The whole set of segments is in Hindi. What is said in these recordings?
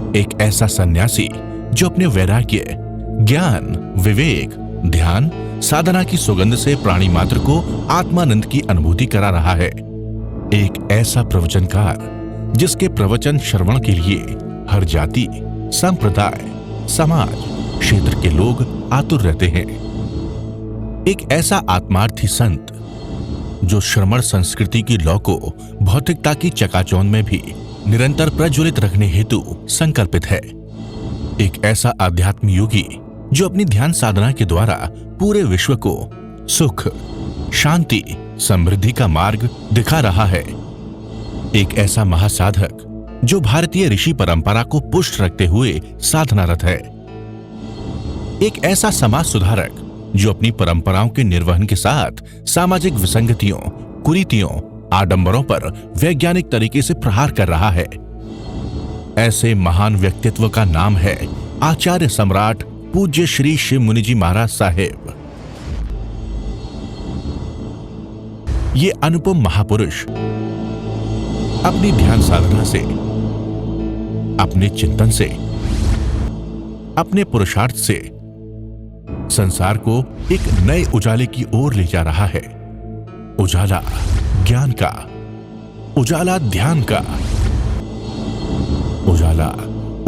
एक ऐसा सन्यासी जो अपने वैराग्य, ज्ञान, विवेक, ध्यान, साधना की सुगंध से प्राणी मात्र को आत्मानंद की अनुभूति करा रहा है। एक ऐसा प्रवचनकार जिसके प्रवचन श्रवण के लिए हर जाति, संप्रदाय, समाज, क्षेत्र के लोग आतुर रहते हैं। एक ऐसा आत्मार्थी संत जो श्रमण संस्कृति की लौ को भौतिकता की चकाचौंध में भी निरंतर प्रज्वलित रखने हेतु संकल्पित है। एक ऐसा आध्यात्म योगी जो अपनी ध्यान साधना के द्वारा पूरे विश्व को सुख, शांति, समृद्धि का मार्ग दिखा रहा है। एक ऐसा महासाधक जो भारतीय ऋषि परंपरा को पुष्ट रखते हुए साधनारत है। एक ऐसा समाज सुधारक जो अपनी परंपराओं के निर्वहन के साथ सामाजिक विसंगतियों, कुरीतियों, आडंबरों पर वैज्ञानिक तरीके से प्रहार कर रहा है। ऐसे महान व्यक्तित्व का नाम है आचार्य सम्राट पूज्य श्री शिव मुनि जी महाराज साहेब। ये अनुपम महापुरुष अपनी ध्यान साधना से, अपने चिंतन से, अपने पुरुषार्थ से संसार को एक नए उजाले की ओर ले जा रहा है। उजाला ज्ञान का, उजाला ध्यान का, उजाला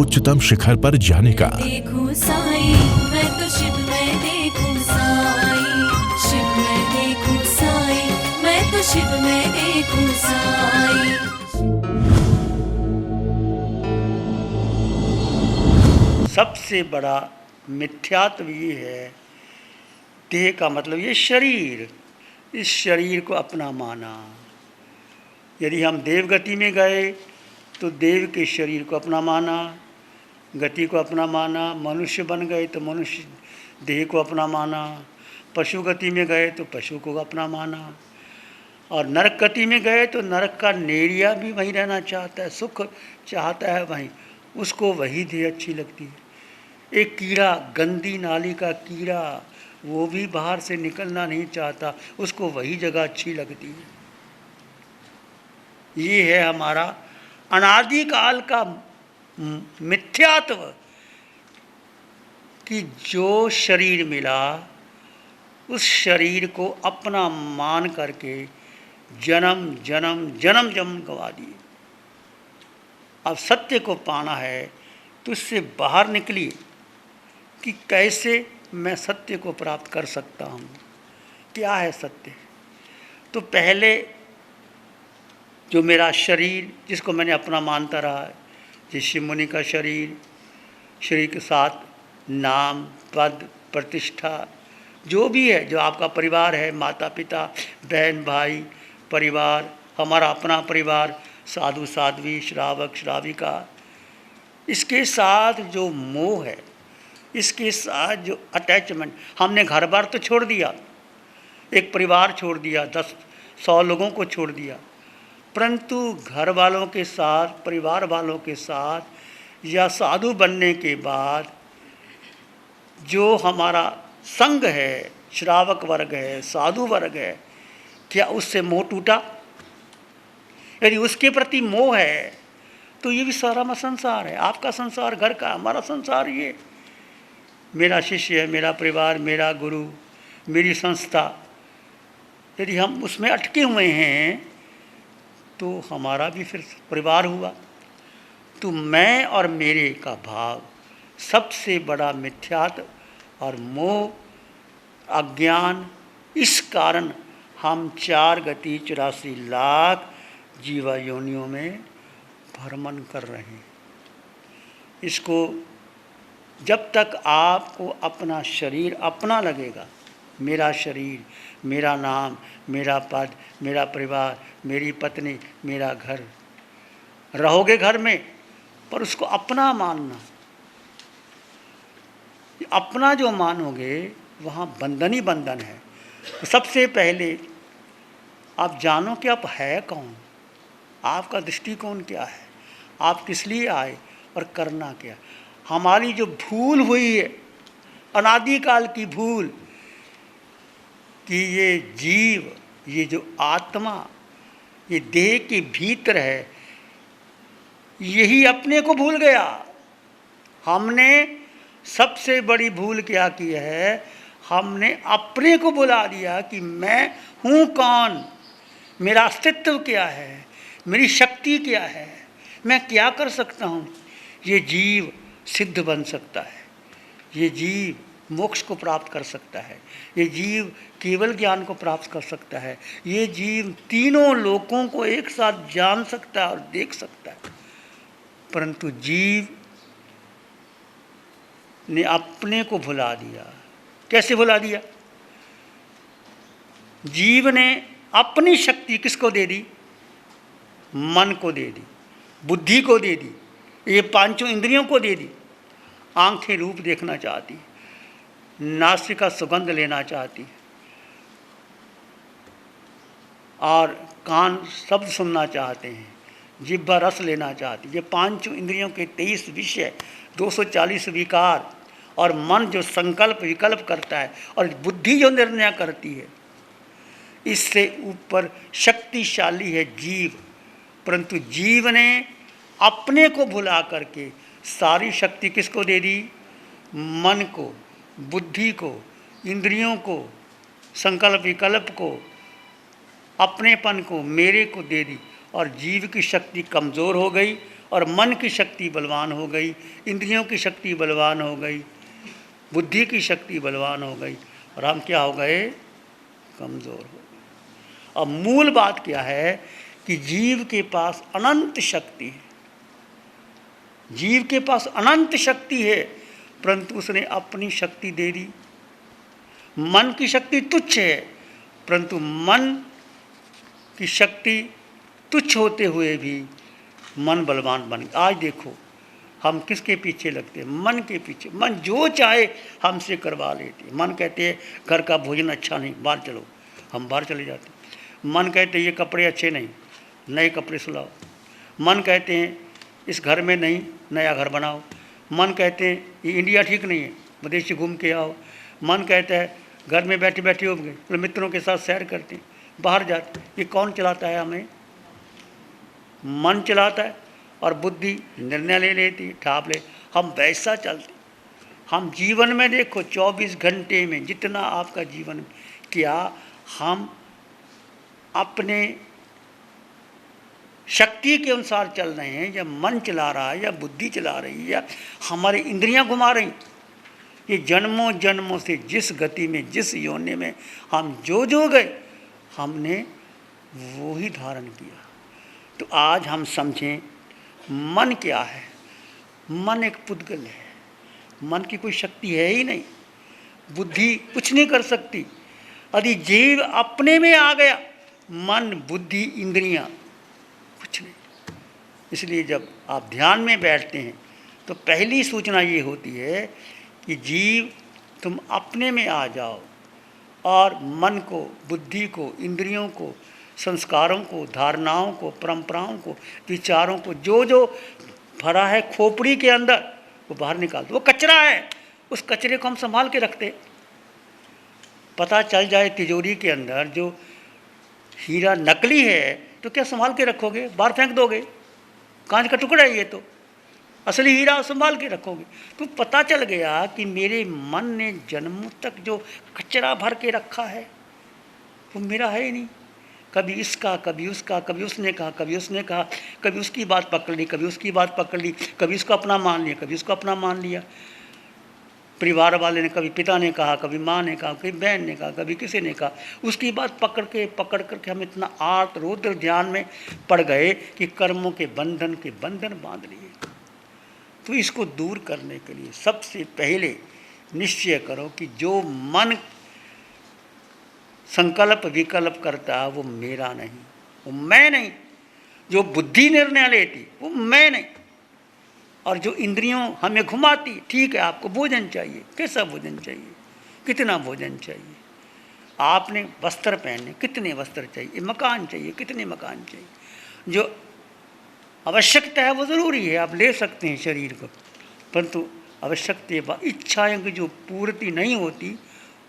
उच्चतम शिखर पर जाने का। देखूं साईं, मैं तो शिव में देखूं साईं, शिव में देखूं साईं, मैं तो शिव में देखूं साईं। सबसे बड़ा मिथ्यात्व ये है, देह का मतलब ये शरीर, इस शरीर को अपना माना। यदि हम देवगति में गए तो देव के शरीर को अपना माना, गति को अपना माना। मनुष्य बन गए तो मनुष्य देह को अपना माना। पशु गति में गए तो पशु को अपना माना। और नरक गति में गए तो नरक का नेरिया भी वहीं रहना चाहता है, सुख चाहता है वहीं, उसको वही देह अच्छी लगती है। एक कीड़ा, गंदी नाली का कीड़ा, वो भी बाहर से निकलना नहीं चाहता, उसको वही जगह अच्छी लगती है। ये है हमारा अनादिकाल का मिथ्यात्व कि जो शरीर मिला उस शरीर को अपना मान करके जन्म जन्म जन्म जन्म गवा दिए। अब सत्य को पाना है तो उससे बाहर निकलिए कि कैसे मैं सत्य को प्राप्त कर सकता हूँ। क्या है सत्य? तो पहले जो मेरा शरीर जिसको मैंने अपना मानता रहा है, जिस शिव मुनि का शरीर, शरीर के साथ नाम, पद, प्रतिष्ठा जो भी है, जो आपका परिवार है, माता पिता, बहन भाई, परिवार, हमारा अपना परिवार, साधु साध्वी, श्रावक श्राविका, इसके साथ जो मोह है, इसके साथ जो अटैचमेंट, हमने घर बार तो छोड़ दिया, एक परिवार छोड़ दिया, 10-100 लोगों को छोड़ दिया, परंतु घर वालों के साथ, परिवार वालों के साथ या साधु बनने के बाद जो हमारा संग है, श्रावक वर्ग है, साधु वर्ग है, क्या उससे मोह टूटा? यदि उसके प्रति मोह है तो ये भी सारा संसार है, आपका संसार, घर का, हमारा संसार, ये मेरा शिष्य है, मेरा परिवार, मेरा गुरु, मेरी संस्था, यदि हम उसमें अटके हुए हैं तो हमारा भी फिर परिवार हुआ। तो मैं और मेरे का भाव सबसे बड़ा मिथ्यात्व और मोह, अज्ञान, इस कारण हम 4 गति 84 लाख जीवा योनियों में भ्रमण कर रहे हैं। इसको जब तक आपको अपना शरीर अपना लगेगा, मेरा शरीर, मेरा नाम, मेरा पद, मेरा परिवार, मेरी पत्नी, मेरा घर, रहोगे घर में पर उसको अपना मानना, अपना जो मानोगे वहाँ बंधन ही बंधन है। तो सबसे पहले आप जानो कि आप है कौन, आपका दृष्टिकोण क्या है, आप किस लिए आए और करना क्या। हमारी जो भूल हुई है, अनादिकाल की भूल, कि ये जीव, ये जो आत्मा, ये देह के भीतर है, यही अपने को भूल गया, हमने सबसे बड़ी भूल क्या की है, हमने अपने को बुला दिया कि मैं हूँ कौन, मेरा अस्तित्व क्या है, मेरी शक्ति क्या है, मैं क्या कर सकता हूँ। ये जीव सिद्ध बन सकता है, ये जीव मोक्ष को प्राप्त कर सकता है, ये जीव केवल ज्ञान को प्राप्त कर सकता है, ये जीव तीनों लोकों को एक साथ जान सकता है और देख सकता है। परंतु जीव ने अपने को भुला दिया। कैसे भुला दिया? जीव ने अपनी शक्ति किसको दे दी? मन को दे दी, बुद्धि को दे दी, ये पांचों इंद्रियों को दे दी। आंखें रूप देखना चाहती, नासिका सुगंध लेना चाहती, और कान शब्द सुनना चाहते हैं, जिह्वा रस लेना चाहती। ये पांचों इंद्रियों के 23 विषय, 240 विकार, और मन जो संकल्प विकल्प करता है, और बुद्धि जो निर्णय करती है, इससे ऊपर शक्तिशाली है जीव। परंतु जीव ने अपने को भुला करके सारी शक्ति किसको दे दी? मन को, बुद्धि को, इंद्रियों को, संकल्प विकल्प को, अपनेपन को, मेरे को दे दी। और जीव की शक्ति कमज़ोर हो गई, और मन की शक्ति बलवान हो गई, इंद्रियों की शक्ति बलवान हो गई, बुद्धि की शक्ति बलवान हो गई, और हम क्या हो गए? कमज़ोर हो गए। अब मूल बात क्या है कि जीव के पास अनंत शक्ति है, जीव के पास अनंत शक्ति है, परंतु उसने अपनी शक्ति दे दी। मन की शक्ति तुच्छ है, परंतु मन की शक्ति तुच्छ होते हुए भी मन बलवान बन गया। आज देखो हम किसके पीछे लगते हैं? मन के पीछे। मन जो चाहे हमसे करवा लेते। मन कहते हैं घर का भोजन अच्छा नहीं, बाहर चलो, हम बाहर चले जाते। मन कहते हैं ये कपड़े अच्छे नहीं, नए कपड़े सिलाओ। मन कहते हैं इस घर में नहीं, नया घर बनाओ। मन कहते हैं ये इंडिया ठीक नहीं है, विदेश से घूम के आओ। मन कहता है घर में बैठे बैठे हो गए, तो मित्रों के साथ सैर करते हैं, बाहर जाते। ये कौन चलाता है हमें? मन चलाता है, और बुद्धि निर्णय ले लेती, ठाप ले। हम वैसा चलते। हम जीवन में देखो 24 घंटे में जितना आपका जीवन में, क्या हम अपने शक्ति के अनुसार चल रहे हैं, या मन चला रहा है, या बुद्धि चला रही है, या हमारी इंद्रियां घुमा रही? ये जन्मों जन्मों से जिस गति में, जिस योनि में हम जो गए, हमने वो ही धारण किया। तो आज हम समझें मन क्या है। मन एक पुद्गल है, मन की कोई शक्ति है ही नहीं, बुद्धि कुछ नहीं कर सकती। यदि जीव अपने में आ गया, मन, बुद्धि, इंद्रियां कुछ नहीं। इसलिए जब आप ध्यान में बैठते हैं तो पहली सूचना ये होती है कि जीव तुम अपने में आ जाओ, और मन को, बुद्धि को, इंद्रियों को, संस्कारों को, धारणाओं को, परंपराओं को, विचारों को, जो भरा है खोपड़ी के अंदर, वो बाहर निकाल दो। वो कचरा है, उस कचरे को हम संभाल के रखते। पता चल जाए तिजोरी के अंदर जो हीरा नकली है, तो क्या संभाल के रखोगे? बाहर फेंक दोगे? कांच का टुकड़ा है ये, तो असली हीरा संभाल के रखोगे। तो पता चल गया कि मेरे मन ने जन्मों तक जो कचरा भर के रखा है वो मेरा है ही नहीं। कभी इसका, कभी उसका, कभी उसने कहा, कभी उसने कहा, कभी उसकी बात पकड़ ली, कभी उसकी बात पकड़ ली, कभी उसको अपना मान लिया, कभी उसको अपना मान लिया। परिवार वाले ने, कभी पिता ने कहा, कभी माँ ने कहा, कभी बहन ने कहा, कभी किसी ने कहा, उसकी बात पकड़ करके हम इतना आर्त रौद्र ध्यान में पड़ गए कि कर्मों के बंधन बांध लिए। तो इसको दूर करने के लिए सबसे पहले निश्चय करो कि जो मन संकल्प विकल्प करता है वो मेरा नहीं, वो मैं नहीं। जो बुद्धि निर्णय लेती वो मैं नहीं। और जो इंद्रियों हमें घुमाती, ठीक है आपको भोजन चाहिए, कैसा भोजन चाहिए, कितना भोजन चाहिए, आपने वस्त्र पहनने, कितने वस्त्र चाहिए, मकान चाहिए, कितने मकान चाहिए। जो आवश्यकता है वो ज़रूरी है, आप ले सकते हैं शरीर को, परंतु आवश्यकता इच्छाएं की जो पूर्ति नहीं होती,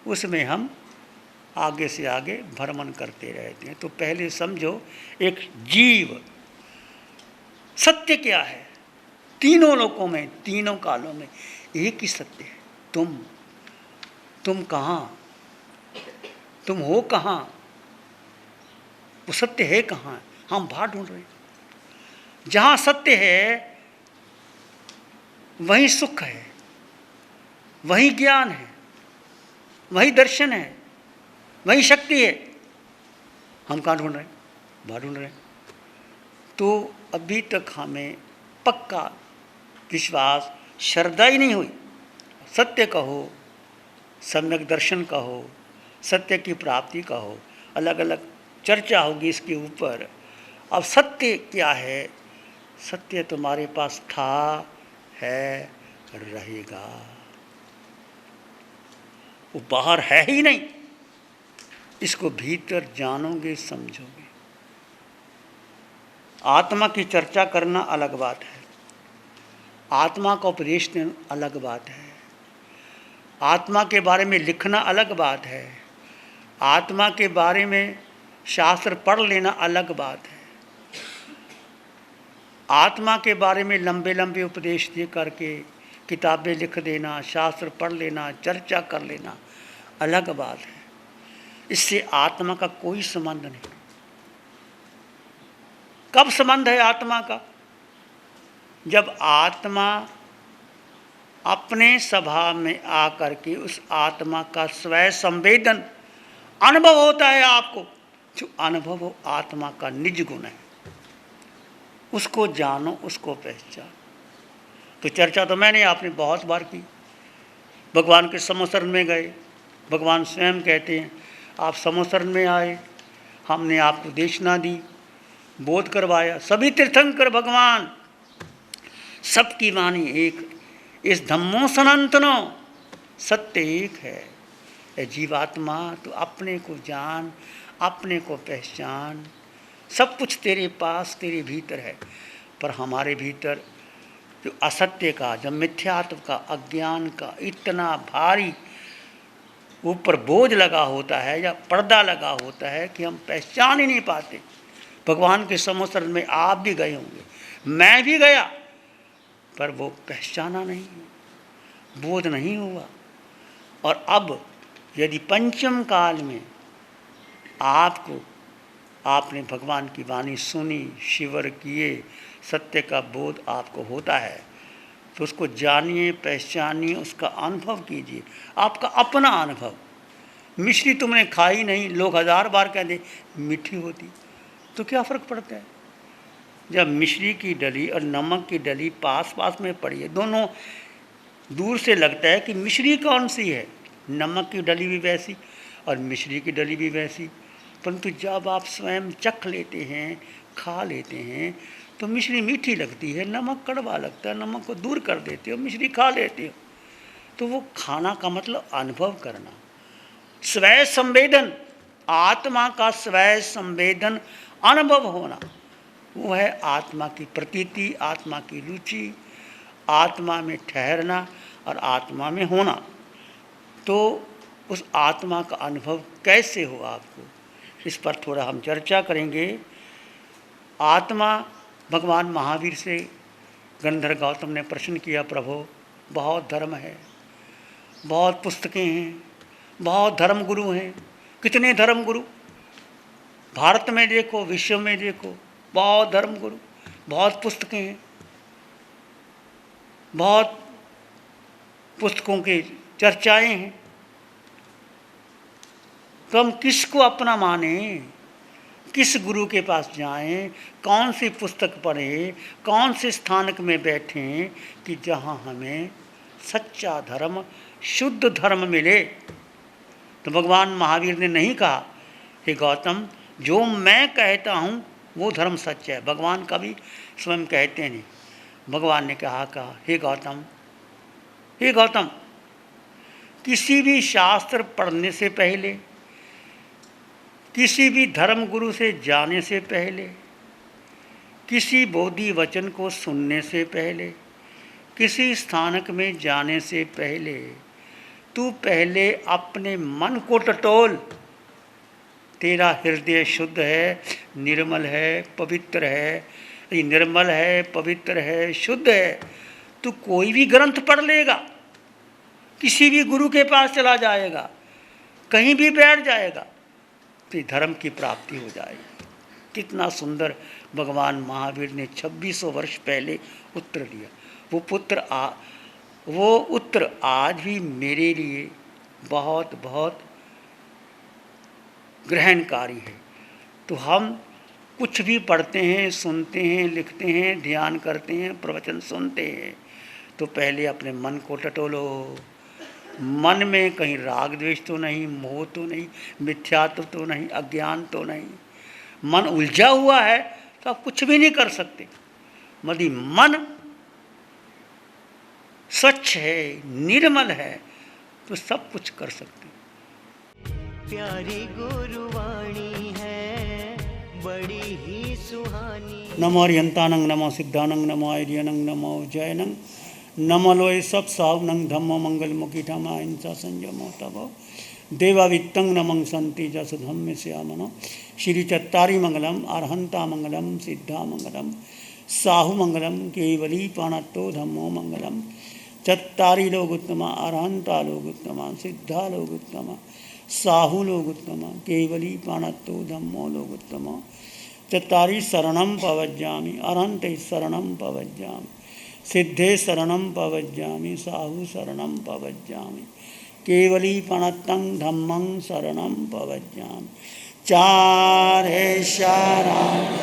उसमें हम आगे से आगे भ्रमण करते रहते हैं। तो पहले समझो एक जीव, सत्य क्या है? तीनों लोकों में, तीनों कालों में एक ही सत्य है। तुम कहाँ, तुम हो कहाँ, वो सत्य है कहाँ? हम बाहर ढूंढ रहे हैं। जहाँ सत्य है वही सुख है, वही ज्ञान है, वही दर्शन है, वही शक्ति है। हम कहाँ ढूंढ रहे हैं? बाहर ढूंढ रहे हैं। तो अभी तक हमें पक्का विश्वास, श्रद्धा ही नहीं हुई। सत्य कहो, सम्यक दर्शन कहो, सत्य की प्राप्ति कहो, अलग अलग चर्चा होगी इसके ऊपर। अब सत्य क्या है? सत्य तुम्हारे पास था, है, रहेगा। वो बाहर है ही नहीं, इसको भीतर जानोगे, समझोगे। आत्मा की चर्चा करना अलग बात है, आत्मा का उपदेश देना अलग बात है, आत्मा के बारे में लिखना अलग बात है, आत्मा के बारे में शास्त्र पढ़ लेना अलग बात है, आत्मा के बारे में लंबे लंबे उपदेश दे करके किताबें लिख देना, शास्त्र पढ़ लेना, चर्चा कर लेना अलग बात है। इससे आत्मा का कोई संबंध नहीं। कब संबंध है आत्मा का? जब आत्मा अपने स्वभाव में आकर के उस आत्मा का स्वयं संवेदन अनुभव होता है आपको। जो अनुभव हो आत्मा का निज गुण है, उसको जानो, उसको पहचानो। तो चर्चा तो मैंने आपने बहुत बार की। भगवान के समोसरण में गए, भगवान स्वयं कहते हैं आप समोसरण में आए, हमने आपको देशना दी, बोध करवाया। सभी तीर्थंकर भगवान, सबकी वाणी एक, इस धम्मो सनातनो, सत्य एक है। ए जीवात्मा तो अपने को जान, अपने को पहचान। सब कुछ तेरे पास, तेरे भीतर है। पर हमारे भीतर जो असत्य का, जब मिथ्यात्व का, अज्ञान का इतना भारी ऊपर बोझ लगा होता है या पर्दा लगा होता है कि हम पहचान ही नहीं पाते। भगवान के समोसरण में आप भी गए होंगे, मैं भी गया, पर वो पहचाना नहीं, बोध नहीं हुआ। और अब यदि पंचम काल में आपने भगवान की वाणी सुनी, शिवर किए, सत्य का बोध आपको होता है, तो उसको जानिए, पहचानिए, उसका अनुभव कीजिए, आपका अपना अनुभव। मिश्री तुमने खाई नहीं, लोग 1000 बार कह दे मीठी होती, तो क्या फ़र्क पड़ता है? जब मिश्री की डली और नमक की डली पास पास में पड़ी है, दोनों दूर से लगता है कि मिश्री कौन सी है, नमक की डली भी वैसी और मिश्री की डली भी वैसी। परंतु जब आप स्वयं चख लेते हैं, खा लेते हैं, तो मिश्री मीठी लगती है, नमक कड़वा लगता है, नमक को दूर कर देते हो, मिश्री खा लेते हो। तो वो खाना का मतलब अनुभव करना, स्वयं संवेदन, आत्मा का स्वयं संवेदन अनुभव होना, वो है आत्मा की प्रतीति, आत्मा की रुचि, आत्मा में ठहरना और आत्मा में होना। तो उस आत्मा का अनुभव कैसे हो आपको, इस पर थोड़ा हम चर्चा करेंगे। आत्मा, भगवान महावीर से गंधर्व गौतम ने प्रश्न किया, प्रभु बहुत धर्म है, बहुत पुस्तकें हैं, बहुत धर्म गुरु हैं, कितने धर्म गुरु भारत में देखो, विश्व में देखो, बहुत धर्म गुरु, बहुत पुस्तकें हैं, बहुत पुस्तकों की चर्चाएं हैं, तो हम किसको अपना माने, किस गुरु के पास जाएं, कौन सी पुस्तक पढ़ें, कौन से स्थानक में बैठें कि जहां हमें सच्चा धर्म, शुद्ध धर्म मिले। तो भगवान महावीर ने नहीं कहा हे गौतम जो मैं कहता हूँ वो धर्म सच है, भगवान कभी स्वयं कहते नहीं। भगवान ने कहा हे गौतम, हे गौतम, किसी भी शास्त्र पढ़ने से पहले, किसी भी धर्म गुरु से जाने से पहले, किसी बोधि वचन को सुनने से पहले, किसी स्थानक में जाने से पहले तू पहले अपने मन को टटोल। तेरा हृदय शुद्ध है, निर्मल है, पवित्र है, ये निर्मल है, पवित्र है, शुद्ध है, तो कोई भी ग्रंथ पढ़ लेगा, किसी भी गुरु के पास चला जाएगा, कहीं भी बैठ जाएगा, तो धर्म की प्राप्ति हो जाएगी। कितना सुंदर भगवान महावीर ने 2600 वर्ष पहले उत्तर दिया। वो उत्तर आज भी मेरे लिए बहुत बहुत ग्रहणकारी है। तो हम कुछ भी पढ़ते हैं, सुनते हैं, लिखते हैं, ध्यान करते हैं, प्रवचन सुनते हैं, तो पहले अपने मन को टटोलो। मन में कहीं राग द्वेष तो नहीं, मोह तो नहीं, मिथ्यात्व तो नहीं, अज्ञान तो नहीं। मन उलझा हुआ है तो आप कुछ भी नहीं कर सकते। यदि मन स्वच्छ है, निर्मल है, तो सब कुछ कर सकते हैं। प्यारी गुरुवाणी है, बड़ी ही सुहानी। नमो अरिहंतानंग, नमो सिद्धानंग, नमो आर्यनंग, नमो जयनंग, नमो लोय सब सावनंग, धम्मो मंगल मुखी धमा हिंसा संयमो तबो देवावित्तं नमं संति जस धम्म श्यामनो। श्री चत्तारी मंगलम, अरहंता मंगलम, सिद्धा मंगलम, साहु मंगलम, केवली पाणत्तो धम्मो मंगलम। चत्तारी लोग उत्तमा, अरहंता लोग उत्तमा, सिद्धा लोग उत्तमा, साहु लोग उत्तमा, केवली पाणत्तो धम्मो लोग उत्तमा। चत्तारी शरणं पवज्जामि, अरहंते शरणं पवज्जामि, सिद्धे शरणं पवज्जामि, साहु शरणं पवज्जामि, केवली पणत्तं धम्मं शरणं पवज्जामि। चार है शरण